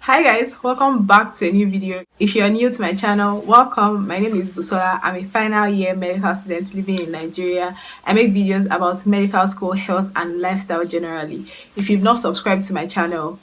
Hi guys, welcome back to a new video. If you're new to my channel, welcome. My name is Busola. I'm a final year medical student living in Nigeria. I make videos about medical school, health and lifestyle generally. If you've not subscribed to my channel,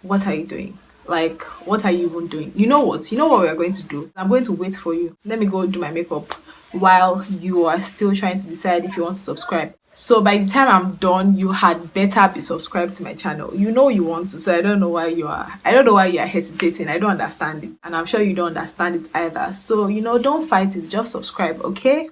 what are you doing? Like, what are you even doing? You know what we are going to do? I'm going to wait for you. Let me go do my makeup while you are still trying to decide if you want to subscribe. So by the time I'm done, you had better be subscribed to my channel. You know you want to, so I don't know why you are hesitating. I don't understand it, and I'm sure you don't understand it either. So don't fight it, just subscribe, okay?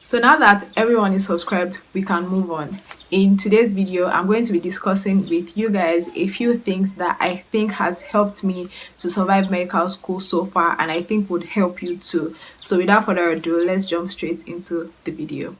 So now that everyone is subscribed, we can move on. In today's video, I'm going to be discussing with you guys a few things that I think has helped me to survive medical school so far, and I think would help you too. So without further ado, let's jump straight into the video.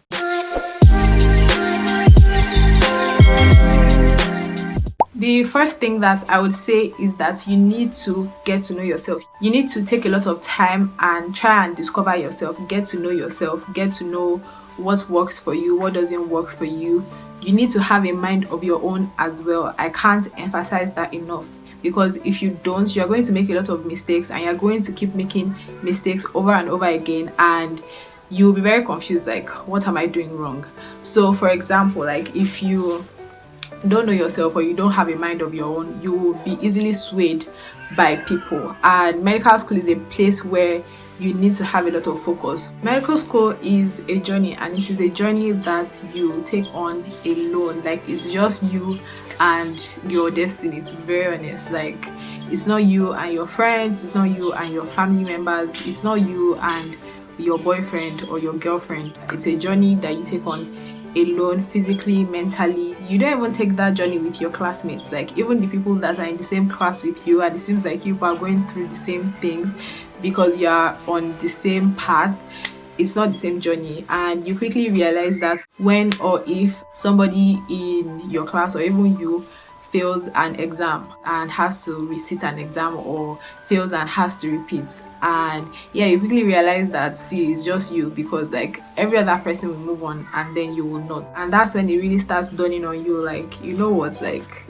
The first thing that I would say is that you need to get to know yourself. You need to take a lot of time and try and discover yourself, get to know yourself, get to know what works for you, what doesn't work for you. You need to have a mind of your own as well. I can't emphasize that enough, because if you don't, you're going to make a lot of mistakes and you're going to keep making mistakes over and over again, and you'll be very confused, like, what am I doing wrong? So for example, like, if you don't know yourself or you don't have a mind of your own, you will be easily swayed by people, and medical school is a place where you need to have a lot of focus. Medical school is a journey, and it is a journey that you take on alone. Like, it's just you and your destiny, to be very honest. Like, it's not you and your friends, it's not you and your family members, it's not you and your boyfriend or your girlfriend. It's a journey that you take on alone, physically, mentally. You don't even take that journey with your classmates, like even the people that are in the same class with you, and it seems like you are going through the same things because you are on the same path. It's not the same journey, and you quickly realize that when or if somebody in your class or even you fails an exam and has to resit an exam, or fails and has to repeat, and you quickly realize that, see, it's just you, because like every other person will move on and then you will not. And that's when it really starts dawning on you, like, you know what, like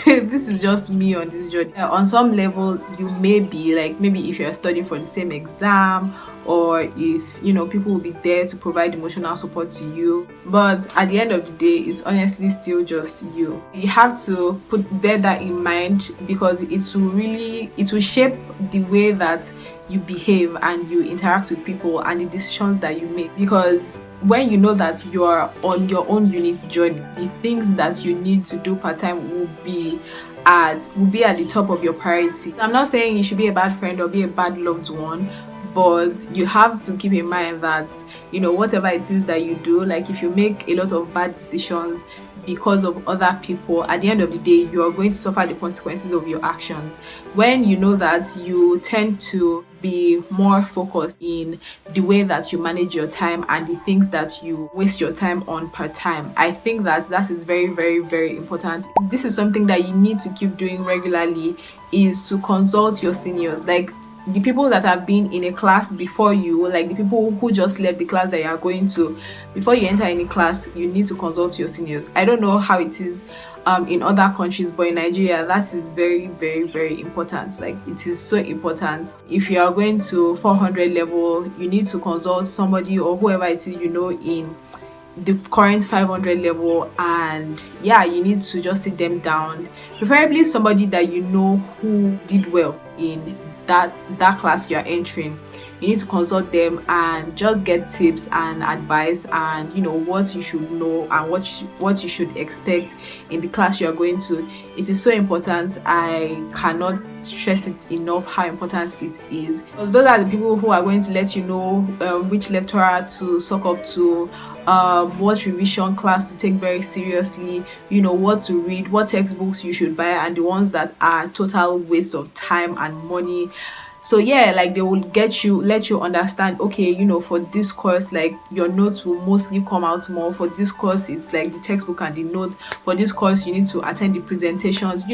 this is just me on this journey. On some level, you may be like, maybe if you're studying for the same exam, or if people will be there to provide emotional support to you, but at the end of the day, it's honestly still just you. You have to bear that in mind, because it will shape the way that you behave and you interact with people and the decisions that you make. Because when you know that you are on your own unique journey, the things that you need to do part-time will be at the top of your priority. I'm not saying you should be a bad friend or be a bad loved one, but you have to keep in mind that whatever it is that you do, like if you make a lot of bad decisions because of other people, at the end of the day, you are going to suffer the consequences of your actions. When you know that, you tend to be more focused in the way that you manage your time and the things that you waste your time on part time. I think that is very, very, very important. This is something that you need to keep doing regularly, is to consult your seniors, like the people that have been in a class before you, like the people who just left the class that you are going to. Before you enter any class, you need to consult your seniors. I don't know how it is in other countries, but in Nigeria, that is very, very, very important. Like, it is so important. If you are going to 400 level, you need to consult somebody or whoever it is in the current 500 level, and you need to just sit them down, preferably somebody that who did well in that class you are entering. You need to consult them and just get tips and advice, and what you should know and what you should expect in the class you are going to. It is so important. I cannot stress it enough how important it is, because those are the people who are going to let you know which lecturer to suck up to, what revision class to take very seriously, what to read, what textbooks you should buy, and the ones that are total waste of time and money. So yeah, like they will let you understand, okay, for this course, like your notes will mostly come out small. For this course, it's like the textbook and the notes. For this course, you need to attend the presentations,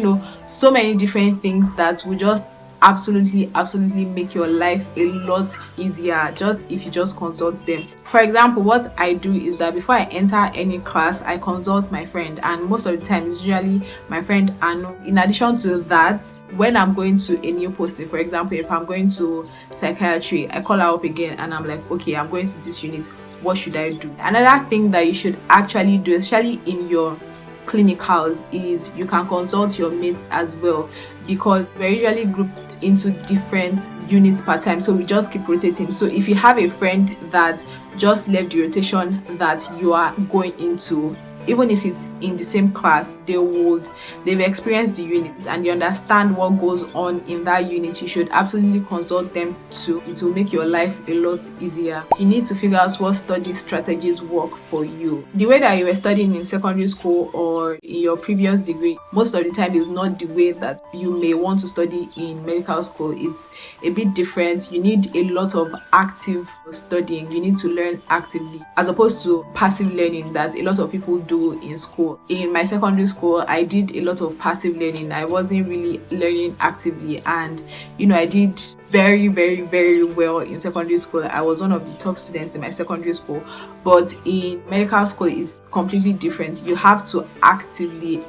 so many different things that will just absolutely make your life a lot easier just if you just consult them. For example, what I do is that before I enter any class, I consult my friend, and most of the time it's usually my friend. And in addition to that, when I'm going to a new posting, for example, if I'm going to psychiatry, I call her up again and I'm like, okay, I'm going to this unit, what should I do? Another thing that you should actually do, especially in your clinicals, is you can consult your mates as well, because we're usually grouped into different units per time, so we just keep rotating. So if you have a friend that just left the rotation that you are going into, even if it's in the same class, they've experienced the unit and they understand what goes on in that unit, you should absolutely consult them too. It will make your life a lot easier. You need to figure out what study strategies work for you. The way that you were studying in secondary school or in your previous degree, most of the time is not the way that you may want to study in medical school. It's a bit different. You need a lot of active studying. You need to learn actively as opposed to passive learning that a lot of people do in school. In my secondary school, I did a lot of passive learning. I wasn't really learning actively, and I did very well in secondary school. I was one of the top students in my secondary school. But in medical school, it's completely different. You have to actively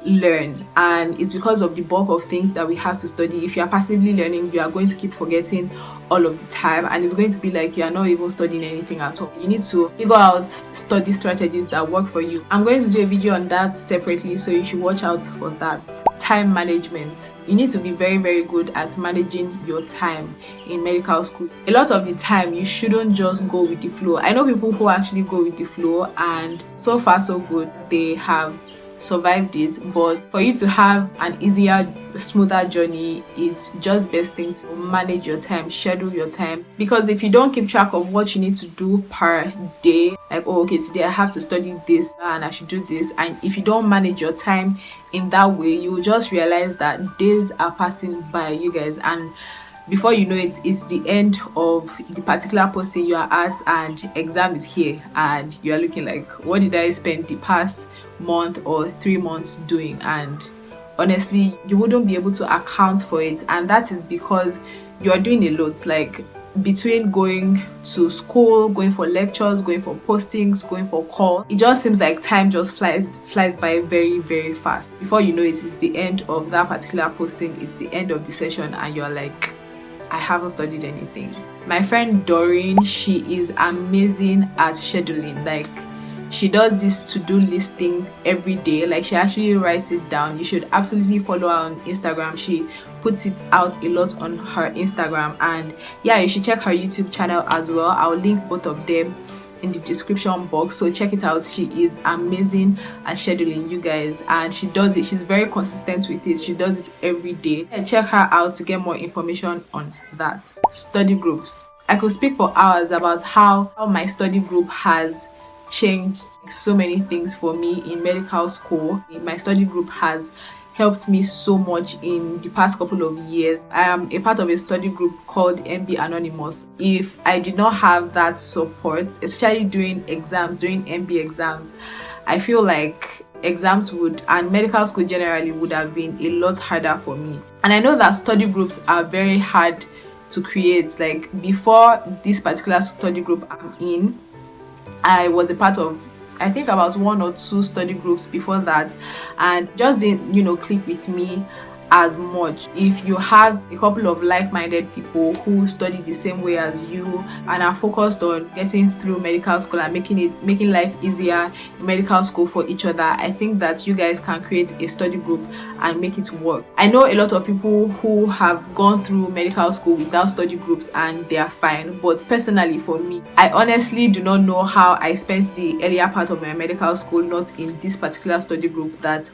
learn, and it's because of the bulk of things that we have to study. If you are passively learning, you are going to keep forgetting all of the time, and it's going to be like you are not even studying anything at all. You need to figure out study strategies that work for you. I'm going to do a video on that separately, so you should watch out for that. Time management. You need to be very good at managing your time in medical school. A lot of the time, you shouldn't just go with the flow. I know people who actually go with the flow, and so far so good, they have survived it. But for you to have an easier, smoother journey, it's just best thing to manage your time, schedule your time. Because if you don't keep track of what you need to do per day, like, oh, okay, today I have to study this and I should do this, and if you don't manage your time in that way, you will just realize that days are passing by, you guys, and before you know it, it's the end of the particular posting you are at and exam is here, and you are looking like, what did I spend the past month or 3 months doing? And honestly, you wouldn't be able to account for it, and that is because you are doing a lot. Like, between going to school, going for lectures, going for postings, going for call, it just seems like time just flies by very fast. Before you know it, it's the end of that particular posting, it's the end of the session, and you're like, I haven't studied anything. My friend Doreen, she is amazing at scheduling. Like, she does this to-do list thing every day. Like, she actually writes it down. You should absolutely follow her on Instagram. She puts it out a lot on her Instagram, and yeah, you should check her YouTube channel as well. I'll link both of them in the description box, so check it out. She is amazing at scheduling, you guys, and she does it, she's very consistent with it. She does it every day, and check her out to get more information on that. Study groups. I could speak for hours about how my study group has changed so many things for me in medical school. My study group has helped me so much in the past couple of years. I am a part of a study group called MB Anonymous. If I did not have that support, especially during exams, during MB exams, I feel like exams and medical school generally would have been a lot harder for me. And I know that study groups are very hard to create. Like, before this particular study group I'm in, I was a part of, I think, about 1 or 2 study groups before that, and just didn't click with me as much. If you have a couple of like-minded people who study the same way as you and are focused on getting through medical school and making life easier in medical school for each other, I think that you guys can create a study group and make it work. I know a lot of people who have gone through medical school without study groups and they are fine, but personally for me, I honestly do not know how I spent the earlier part of my medical school not in this particular study group that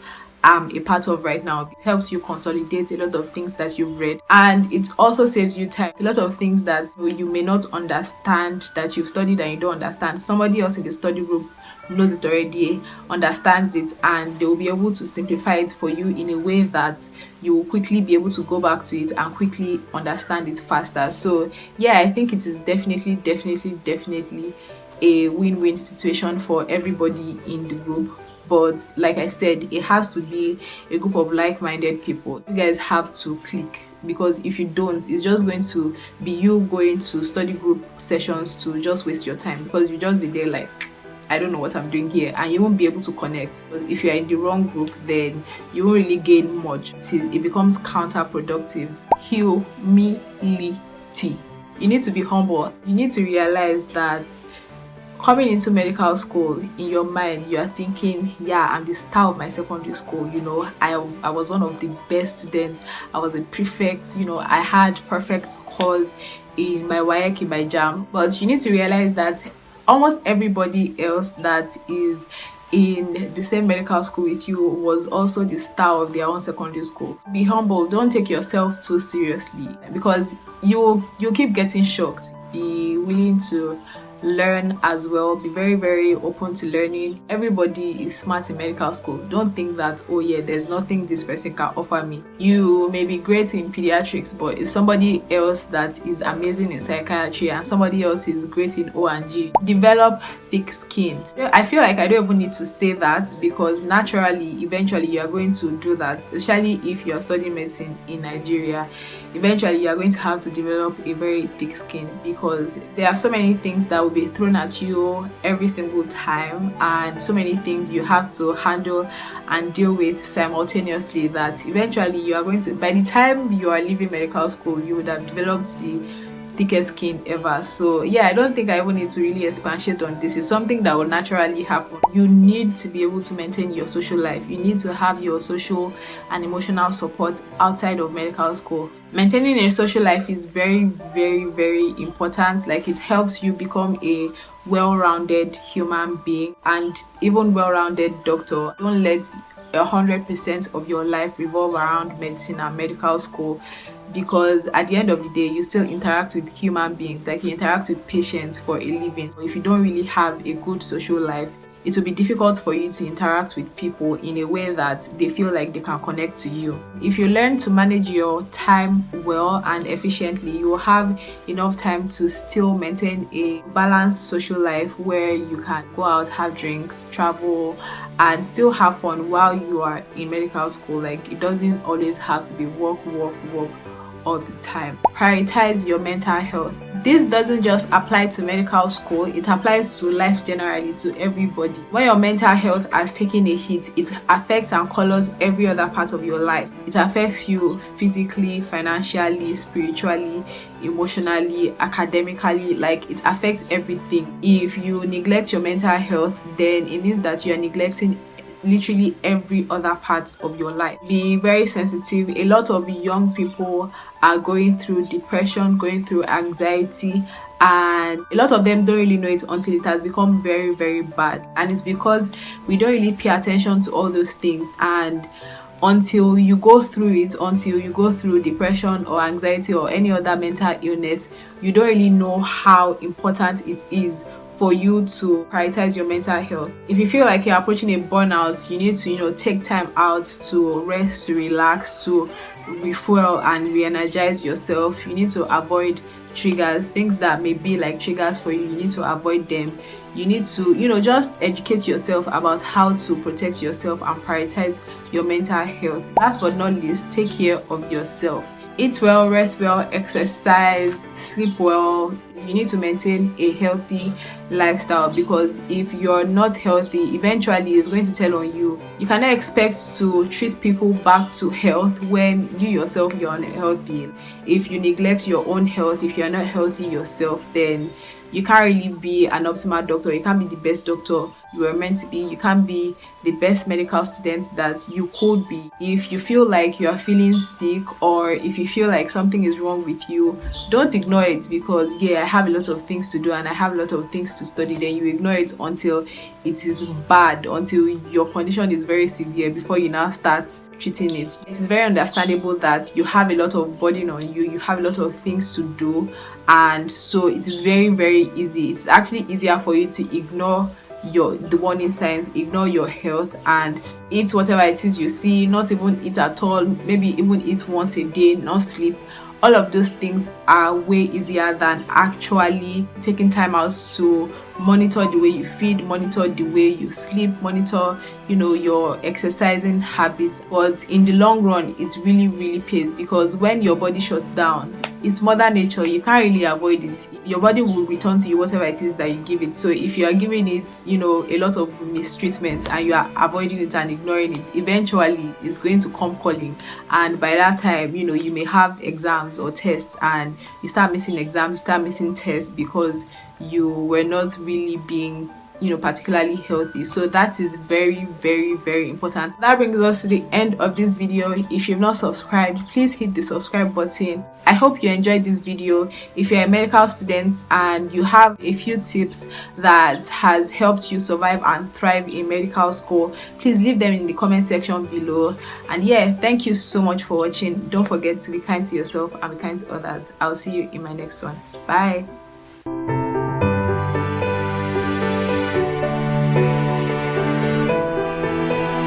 I'm a part of right now. It helps you consolidate a lot of things that you've read, and it also saves you time. A lot of things that you may not understand, that you've studied and you don't understand, somebody else in the study group knows it already, understands it, and they will be able to simplify it for you in a way that you will quickly be able to go back to it and quickly understand it faster. So yeah, I think it is definitely a win-win situation for everybody in the group. But like I said, it has to be a group of like-minded people. You guys have to click, because if you don't, it's just going to be you going to study group sessions to just waste your time, because you just be there like, I don't know what I'm doing here, and you won't be able to connect. Because if you're in the wrong group, then you won't really gain much till it becomes counterproductive. Humility. You need to be humble. You need to realize that coming into medical school, in your mind you are thinking, yeah, I'm the star of my secondary school, I was one of the best students, I was a prefect, I had perfect scores in my WAEC, in my JAM. But you need to realize that almost everybody else that is in the same medical school with you was also the star of their own secondary school. Be humble, don't take yourself too seriously, because you keep getting shocked. Be willing to learn as well. Be very open to learning. Everybody is smart in medical school. Don't think that, oh yeah, there's nothing this person can offer me. You may be great in pediatrics, but it's somebody else that is amazing in psychiatry, and somebody else is great in O&G. Develop thick skin. I feel like I don't even need to say that, because naturally, eventually you are going to do that, especially if you're studying medicine in Nigeria. Eventually you are going to have to develop a very thick skin, because there are so many things that will be thrown at you every single time, and so many things you have to handle and deal with simultaneously, that eventually you are going to, by the time you are leaving medical school, you would have developed the thickest skin ever. So yeah, I don't think I even need to really expatiate on this. It's something that will naturally happen. You need to be able to maintain your social life. You need to have your social and emotional support outside of medical school. Maintaining a social life is very important. Like, it helps you become a well-rounded human being and even well-rounded doctor. Don't let 100% of your life revolve around medicine and medical school, because at the end of the day you still interact with human beings. Like, you interact with patients for a living. So if you don't really have a good social life, it will be difficult for you to interact with people in a way that they feel like they can connect to you. If you learn to manage your time well and efficiently, you will have enough time to still maintain a balanced social life where you can go out, have drinks, travel, and still have fun while you are in medical school. Like, it doesn't always have to be work all the time. Prioritize your mental health. This doesn't just apply to medical school, it applies to life generally, to everybody. When your mental health has taken a hit, it affects and colors every other part of your life. It affects you physically, financially, spiritually, emotionally, academically. Like, it affects everything. If you neglect your mental health, then it means that you are neglecting literally every other part of your life. Be very sensitive. A lot of young people are going through depression, going through anxiety, and a lot of them don't really know it until it has become very bad. And it's because we don't really pay attention to all those things, and until you go through it, until you go through depression or anxiety or any other mental illness, you don't really know how important it is for you to prioritize your mental health. If you feel like you're approaching a burnout, you need to take time out to rest, to relax, to refuel and re-energize yourself. You need to avoid triggers, things that may be like triggers for you. You need to avoid them. You need to just educate yourself about how to protect yourself and prioritize your mental health. Last but not least, take care of yourself. Eat well, rest well, exercise, sleep well. You need to maintain a healthy lifestyle, because if you're not healthy, eventually it's going to tell on you. You cannot expect to treat people back to health when you yourself, you're unhealthy. If you neglect your own health, if you're not healthy yourself, then you can't really be an optimal doctor. You can't be the best doctor you were meant to be. You can't be the best medical student that you could be. If you feel like you are feeling sick, or if you feel like something is wrong with you, don't ignore it because I have a lot of things to do and I have a lot of things to study. Then you ignore it until it is bad, until your condition is very severe, before you now start treating it. It is very understandable that you have a lot of burden on you, you have a lot of things to do, and so it is very easy. It's actually easier for you to ignore the warning signs, ignore your health, and eat whatever it is you see, not even eat at all, maybe even eat once a day, not sleep. All of those things are way easier than actually taking time out to monitor the way you feed, monitor the way you sleep, monitor, your exercising habits. But in the long run, it really pays, because when your body shuts down, it's mother nature, you can't really avoid it. Your body will return to you whatever it is that you give it. So if you are giving it a lot of mistreatment and you are avoiding it and ignoring it, eventually it's going to come calling. And by that time, you may have exams or tests, and you start missing exams, start missing tests, because you were not really being particularly healthy. So that is very important. That brings us to the end of this video. If you've not subscribed, please hit the subscribe button. I hope you enjoyed this video. If you're a medical student and you have a few tips that has helped you survive and thrive in medical school, please leave them in the comment section below. And yeah, thank you so much for watching. Don't forget to be kind to yourself and be kind to others. I'll see you in my next one. Bye.